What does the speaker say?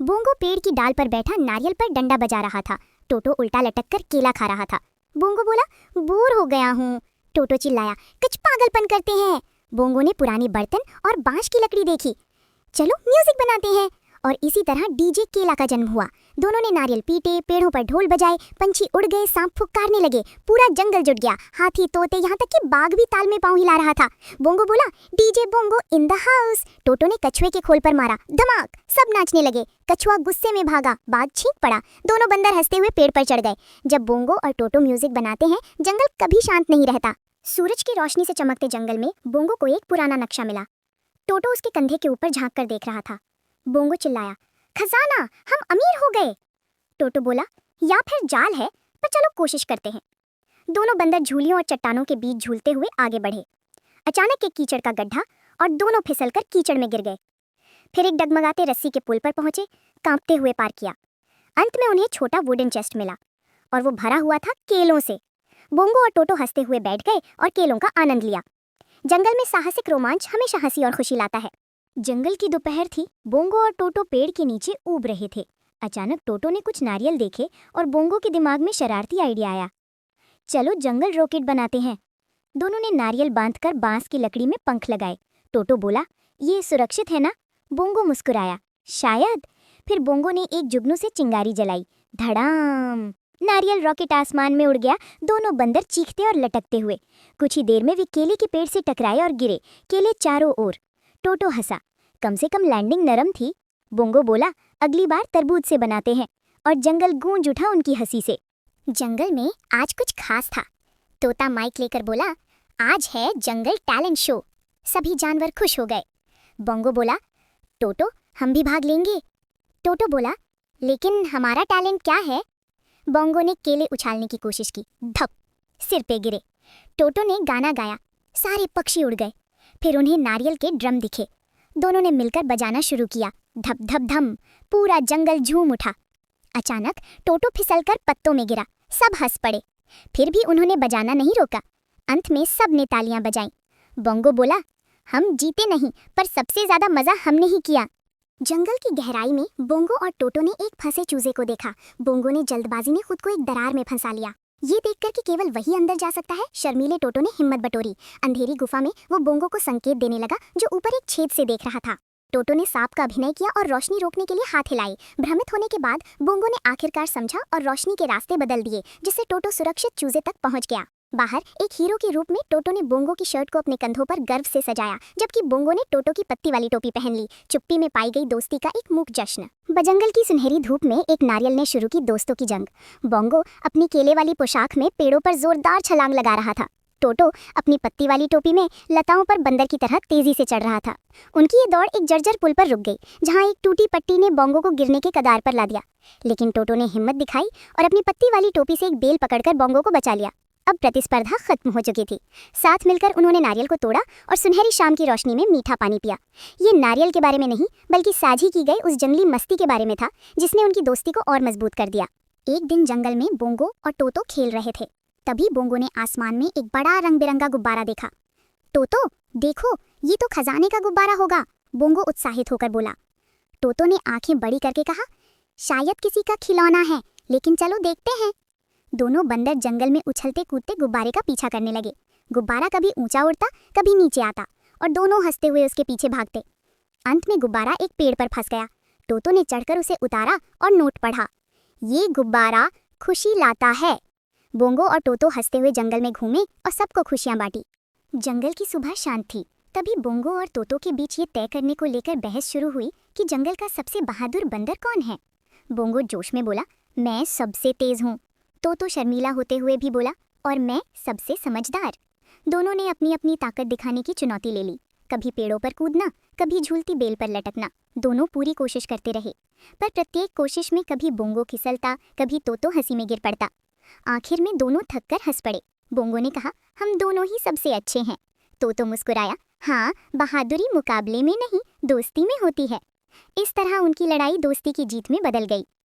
Bongo पेड़ की डाल पर बैठा नारियल पर डंडा बजा रहा था। टोटो उल्टा लटक कर केला खा रहा था। बोंगो बोला, बोर हो गया हूँ। टोटो चिल्लाया, कुछ पागलपन करते हैं। बोंगो ने पुराने बर्तन और बांस की लकड़ी देखी। चलो म्यूजिक बनाते हैं। और इसी तरह डीजे केला का जन्म हुआ। दोनों ने नारियल पीटे, पेड़ों पर ढोल बजाए, पंछी उड़ गए, सांप फुफकारने लगे, पूरा जंगल जुट गया। हाथी, तोते, यहाँ तक कि बाघ भी ताल में पांव हिला रहा था। बोंगो बोला, DJ Bongo in the house. Toto ने कछुए के खोल पर मारा, धमाक, सब नाचने लगे। कछुआ गुस्से में भागा, बाघ छींक पड़ा। दोनों बंदर हंसते हुए पेड़ पर चढ़ गए। जब बोंगो और टोटो म्यूजिक बनाते हैं, जंगल कभी शांत नहीं रहता। सूरज की रोशनी से चमकते जंगल में बोंगो को एक पुराना नक्शा मिला। टोटो उसके कंधे के ऊपर झांक कर देख रहा था। बोंगो चिल्लाया, खजाना, हम अमीर हो गए। टोटो बोला, या फिर जाल है, पर चलो कोशिश करते हैं। दोनों बंदर झूलियों और चट्टानों के बीच झूलते हुए आगे बढ़े। अचानक एक कीचड़ का गड्ढा और दोनों फिसलकर कीचड़ में गिर गए। फिर एक डगमगाते रस्सी के पुल पर पहुंचे, कांपते हुए पार किया। अंत में उन्हें छोटा वुडन चेस्ट मिला और वो भरा हुआ था केलों से। बोंगो और टोटो हंसते हुए बैठ गए और केलों का आनंद लिया। जंगल में साहसिक रोमांच हमेशा हंसी और खुशी लाता है। जंगल की दोपहर थी। बोंगो और टोटो पेड़ के नीचे ऊब रहे थे। अचानक टोटो ने कुछ नारियल देखे और बोंगो के दिमाग में शरारती आइडिया आया। चलो जंगल रॉकेट बनाते हैं। दोनों ने नारियल बांधकर बांस की लकड़ी में पंख लगाए। टोटो बोला, ये सुरक्षित है ना? बोंगो मुस्कुराया, शायद। फिर बोंगो ने एक जुगनू से चिंगारी जलाई। धड़ाम, नारियल रॉकेट आसमान में उड़ गया। दोनों बंदर चीखते और लटकते हुए। कुछ ही देर में वे केले के पेड़ से टकराए और गिरे, केले चारों ओर। टोटो हंसा, कम से कम लैंडिंग नरम थी। बोंगो बोला, अगली बार तरबूज से बनाते हैं। और जंगल गूंज उठा उनकी हंसी से। जंगल में आज कुछ खास था। तोता माइक लेकर बोला, आज है जंगल टैलेंट शो। सभी जानवर खुश हो गए। बोंगो बोला, टोटो, हम भी भाग लेंगे। टोटो बोला, लेकिन हमारा टैलेंट क्या है? बोंगो ने केले उछालने की कोशिश की, धप, सिर पे गिरे। टोटो ने गाना गाया, सारे पक्षी उड़ गए। फिर उन्हें नारियल के ड्रम दिखे। दोनों ने मिलकर बजाना शुरू किया, धप धप धम, पूरा जंगल झूम उठा। अचानक टोटो फिसलकर पत्तों में गिरा। सब हंस पड़े। फिर भी उन्होंने बजाना नहीं रोका। अंत में सब ने तालियां बजाईं। बोंगो बोला, हम जीते नहीं, पर सबसे ज्यादा मजा हमने ही किया। जंगल की गहराई में बोंगो और टोटो ने एक फंसे चूजे को देखा। बोंगो ने जल्दबाजी में खुद को एक दरार में फंसा लिया। ये देखकर कि केवल वही अंदर जा सकता है, शर्मीले टोटो ने हिम्मत बटोरी। अंधेरी गुफा में वो बोंगो को संकेत देने लगा, जो ऊपर एक छेद से देख रहा था। टोटो ने सांप का अभिनय किया और रोशनी रोकने के लिए हाथ हिलाए। भ्रमित होने के बाद बोंगो ने आखिरकार समझा और रोशनी के रास्ते बदल दिए, जिससे टोटो सुरक्षित चूजे तक पहुंच गया। बाहर एक हीरो के रूप में टोटो ने बोंगो की शर्ट को अपने कंधों पर गर्व से सजाया, जबकि बोंगो ने टोटो की पत्ती वाली टोपी पहन ली। चुप्पी में पाई गई दोस्ती का एक मूक जश्न। बजंगल की सुनहरी धूप में एक नारियल ने शुरू की दोस्तों की जंग। बोंगो अपनी केले वाली पोशाक में पेड़ों पर जोरदार छलांग लगा रहा था। टोटो अपनी पत्ती वाली टोपी में लताओं पर बंदर की तरह तेजी से चढ़ रहा था। उनकी ये दौड़ एक जर्जर पुल पर रुक गई, जहां एक टूटी पट्टी ने बोंगो को गिरने के कगार पर ला दिया। लेकिन टोटो ने हिम्मत दिखाई और अपनी पत्ती वाली टोपी से एक बेल पकड़कर बोंगो को बचा लिया। अब प्रतिस्पर्धा खत्म हो चुकी थी। साथ मिलकर उन्होंने नारियल को तोड़ा और सुनहरी शाम की रोशनी में मीठा पानी पिया। ये नारियल के बारे में नहीं, बल्कि साझी की गई उस जंगली मस्ती के बारे में था, जिसने उनकी दोस्ती को और मजबूत कर दिया। एक दिन जंगल में बोंगो और टोटो खेल रहे थे। तभी बोंगो ने आसमान में एक बड़ा रंग बिरंगा गुब्बारा देखा। टोटो, देखो, ये तो खजाने का गुब्बारा होगा। बोंगो उत्साहित होकर बोला। टोटो ने आंखें बड़ी करके कहा, शायद किसी का खिलौना है, लेकिन चलो देखते हैं। दोनों बंदर जंगल में उछलते कूदते गुब्बारे का पीछा करने लगे। गुब्बारा कभी ऊंचा उड़ता, कभी नीचे आता और दोनों हंसते हुए उसके पीछे भागते। अंत में गुब्बारा एक पेड़ पर फंस गया। टोटो ने चढ़कर उसे उतारा और नोट पढ़ा, ये गुब्बारा खुशी लाता है। बोंगो और टोटो हंसते हुए जंगल में घूमे और सबको खुशियां बांटी। जंगल की सुबह शांत थी। तभी बोंगो और टोटो के बीच ये तय करने को लेकर बहस शुरू हुई कि जंगल का सबसे बहादुर बंदर कौन है। बोंगो जोश में बोला, मैं सबसे तेज हूँ। टोटो शर्मीला होते हुए भी बोला, और मैं सबसे समझदार। दोनों ने अपनी अपनी ताकत दिखाने की चुनौती ले ली। कभी पेड़ों पर कूदना, कभी झूलती बेल पर लटकना। दोनों पूरी कोशिश करते रहे, पर प्रत्येक कोशिश में कभी बोंगो फिसलता, कभी टोटो हंसी में गिर पड़ता। आखिर में दोनों थककर हंस पड़े। बोंगो ने कहा, हम दोनों ही सबसे अच्छे हैं। टोटो मुस्कुराया, हाँ, बहादुरी मुकाबले में नहीं, दोस्ती में होती है। इस तरह उनकी लड़ाई दोस्ती की जीत में बदल गई।